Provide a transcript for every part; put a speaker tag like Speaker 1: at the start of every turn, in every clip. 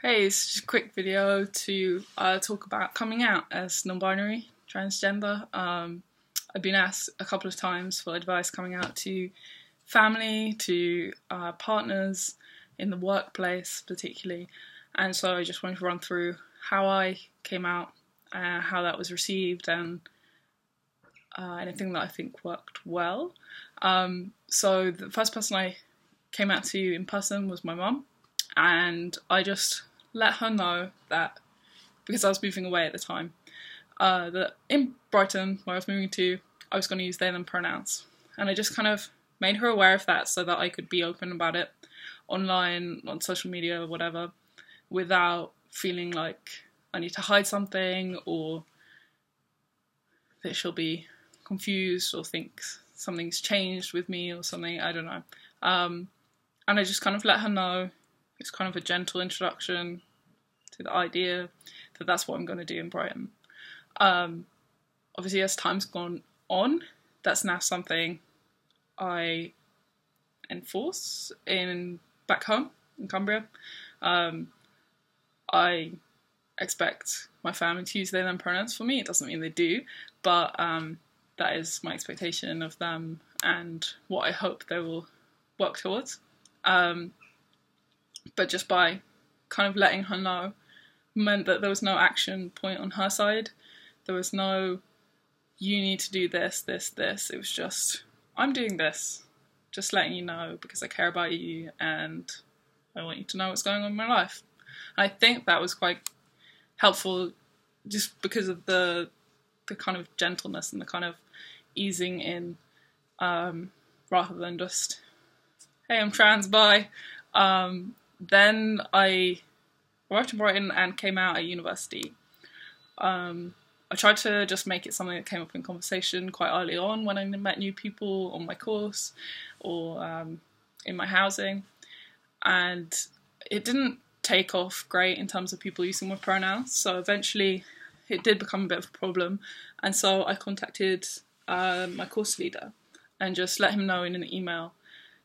Speaker 1: Hey, it's just a quick video to talk about coming out as non-binary, transgender. I've been asked a couple of times for advice coming out to family, to partners, in the workplace particularly, and so I just wanted to run through how I came out, how that was received, and anything that I think worked well. So the first person I came out to in person was my mum, and I just let her know that, because I was moving away at the time, that in Brighton, where I was moving to, I was going to use they, them pronouns. And I just kind of made her aware of that so that I could be open about it online, on social media, or whatever, without feeling like I need to hide something or that she'll be confused or think something's changed with me or something, I don't know. And I just kind of let her know. It's kind of a gentle introduction to the idea that that's what I'm going to do in Brighton. Obviously, as time's gone on, that's now something I enforce back home in Cumbria. I expect my family to use they, them pronouns for me. It doesn't mean they do, but that is my expectation of them and what I hope they will work towards. But just by kind of letting her know meant that there was no action point on her side. There was no, you need to do this, this, this. It was just, I'm doing this. Just letting you know because I care about you and I want you to know what's going on in my life. And I think that was quite helpful just because of the kind of gentleness and the kind of easing in, rather than just, hey, I'm trans, bye. Then I arrived in Brighton and came out at university. I tried to just make it something that came up in conversation quite early on when I met new people on my course or in my housing. And it didn't take off great in terms of people using my pronouns. So eventually it did become a bit of a problem. And so I contacted my course leader and just let him know in an email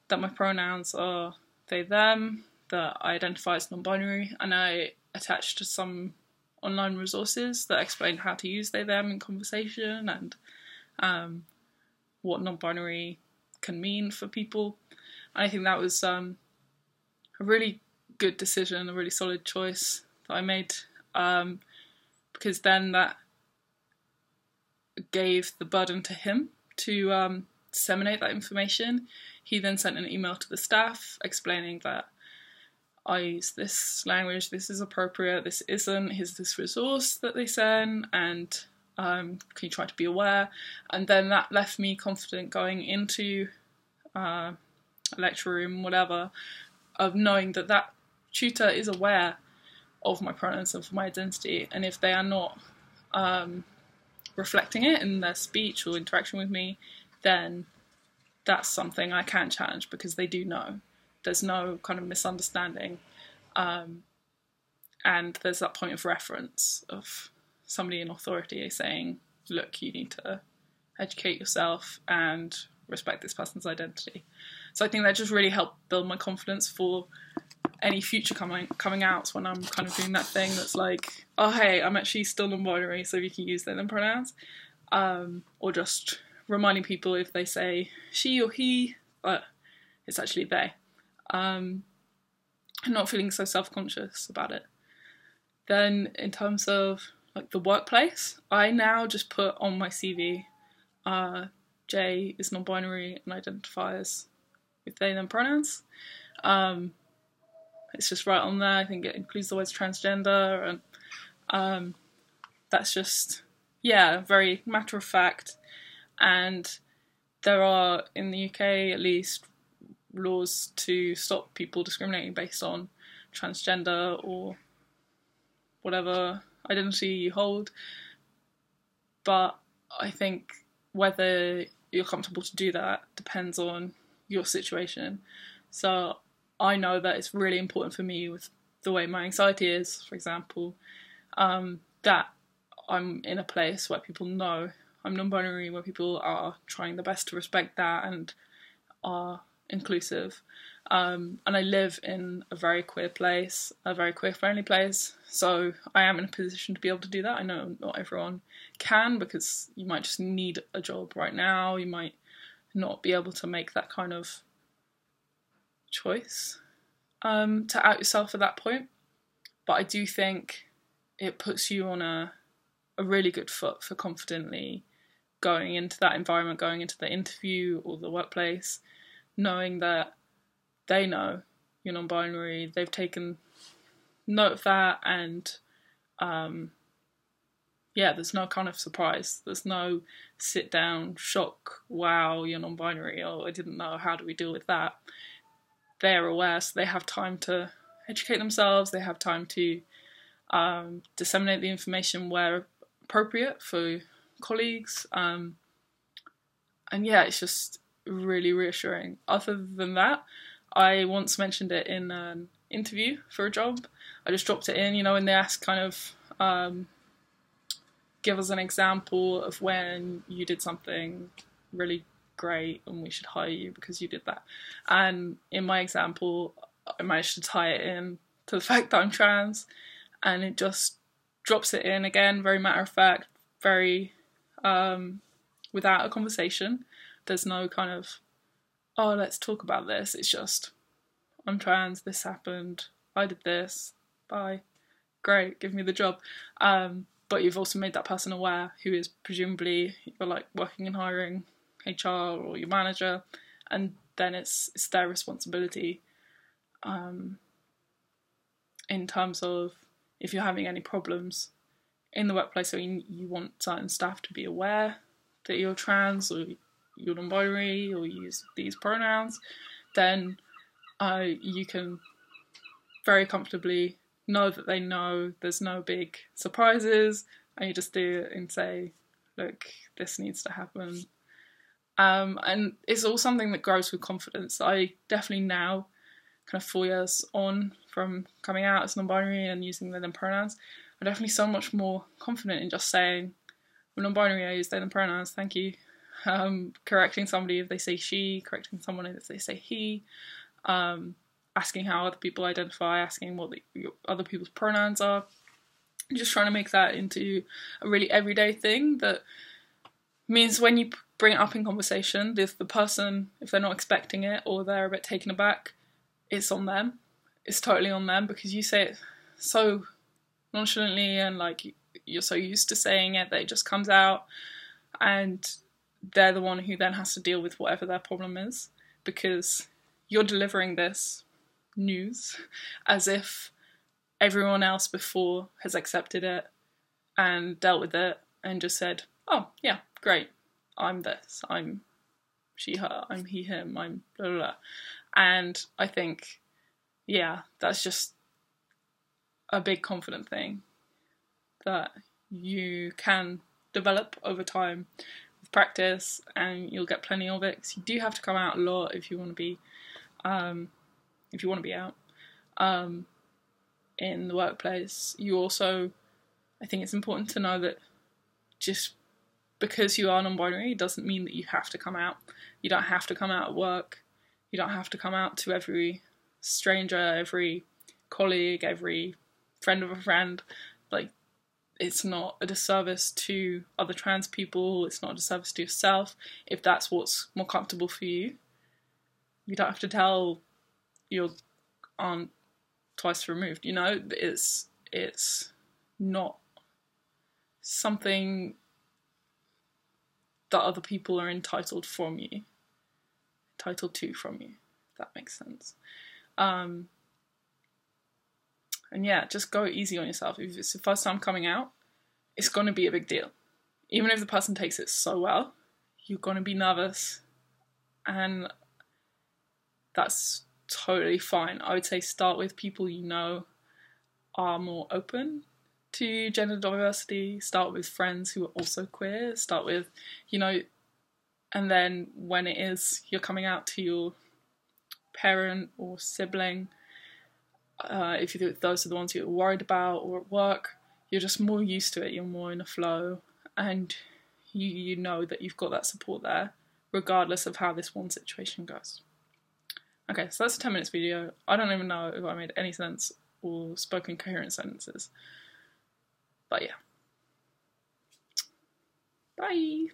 Speaker 1: that my pronouns are they, them, that I identify as non-binary, and I attached some online resources that explained how to use they, them in conversation and what non-binary can mean for people. And I think that was a really good decision, a really solid choice that I made, because then that gave the burden to him to disseminate that information. He then sent an email to the staff explaining that I use this language, this is appropriate, this isn't, here's this resource that they send, and can you try to be aware? And then that left me confident going into a lecture room, whatever, of knowing that that tutor is aware of my pronouns and of my identity, and if they are not reflecting it in their speech or interaction with me, then that's something I can challenge because they do know. There's no kind of misunderstanding, and there's that point of reference of somebody in authority saying, look, you need to educate yourself and respect this person's identity. So I think that just really helped build my confidence for any future coming outs when I'm kind of doing that thing that's like, oh hey, I'm actually still non-binary, so you can use they, them pronouns, or just reminding people if they say she or he, it's actually they. And not feeling so self-conscious about it. Then in terms of like the workplace, I now just put on my CV, Jay is non-binary and identifies with they, them pronouns. It's just right on there. I think it includes the words transgender, and that's just, yeah, very matter of fact. And there are, in the UK at least, laws to stop people discriminating based on transgender or whatever identity you hold. But I think whether you're comfortable to do that depends on your situation. So I know that it's really important for me with the way my anxiety is, for example, that I'm in a place where people know I'm non-binary, where people are trying their best to respect that and are inclusive. And I live in a very queer place, a very queer friendly place, so I am in a position to be able to do that. I know not everyone can, because you might just need a job right now, you might not be able to make that kind of choice to out yourself at that point. But I do think it puts you on a really good foot for confidently going into that environment, going into the interview or the workplace, knowing that they know you're non-binary, they've taken note of that, and there's no kind of surprise. There's no sit down, shock, wow, you're non-binary, oh, I didn't know, how do we deal with that? They're aware, so they have time to educate themselves, they have time to disseminate the information where appropriate for colleagues. And yeah, it's just really reassuring. Other than that, I once mentioned it in an interview for a job. I just dropped it in, when they ask kind of give us an example of when you did something really great and we should hire you because you did that. And in my example, I managed to tie it in to the fact that I'm trans, and it just drops it in again, very matter of fact, very without a conversation. There's no kind of, oh, let's talk about this. It's just, I'm trans, this happened, I did this, bye, great, give me the job. But you've also made that person aware, who is presumably you're like working in hiring, HR or your manager, and then it's their responsibility in terms of if you're having any problems in the workplace, so you want certain staff to be aware that you're trans or you're non-binary or you use these pronouns, then you can very comfortably know that they know, there's no big surprises, and you just do it and say, look, this needs to happen. And it's all something that grows with confidence. I definitely now, kind of 4 years on from coming out as non-binary and using they them pronouns, I'm definitely so much more confident in just saying, I'm non-binary, I use they them pronouns, thank you. Correcting somebody if they say she, correcting someone if they say he, asking how other people identify, asking what other people's pronouns are, just trying to make that into a really everyday thing that means when you bring it up in conversation, if the person, if they're not expecting it or they're a bit taken aback, it's on them. It's totally on them, because you say it so nonchalantly and like you're so used to saying it that it just comes out, and they're the one who then has to deal with whatever their problem is, because you're delivering this news as if everyone else before has accepted it and dealt with it and just said, oh yeah, great, I'm this, I'm she, her, I'm he, him, I'm blah, blah, blah. And I think, yeah, that's just a big confident thing that you can develop over time with practice, and you'll get plenty of it, because you do have to come out a lot if you want to be out in the workplace. You also, I think it's important to know that just because you are non-binary doesn't mean that you have to come out. You don't have to come out at work. You don't have to come out to every stranger, every colleague, every friend of a friend. Like, it's not a disservice to other trans people. It's not a disservice to yourself. If that's what's more comfortable for you, you don't have to tell your aunt twice removed. It's not something that other people are entitled to from you, if that makes sense. And yeah, just go easy on yourself. If it's the first time coming out, it's going to be a big deal. Even if the person takes it so well, you're going to be nervous, and that's totally fine. I would say start with people you know are more open to gender diversity, start with friends who are also queer, start with, and then when it is you're coming out to your parent or sibling, if those are the ones you're worried about, or at work, you're just more used to it, you're more in a flow, and you know that you've got that support there, regardless of how this one situation goes. Okay, so that's a 10 minutes video. I don't even know if I made any sense or spoke in coherent sentences. But yeah. Bye!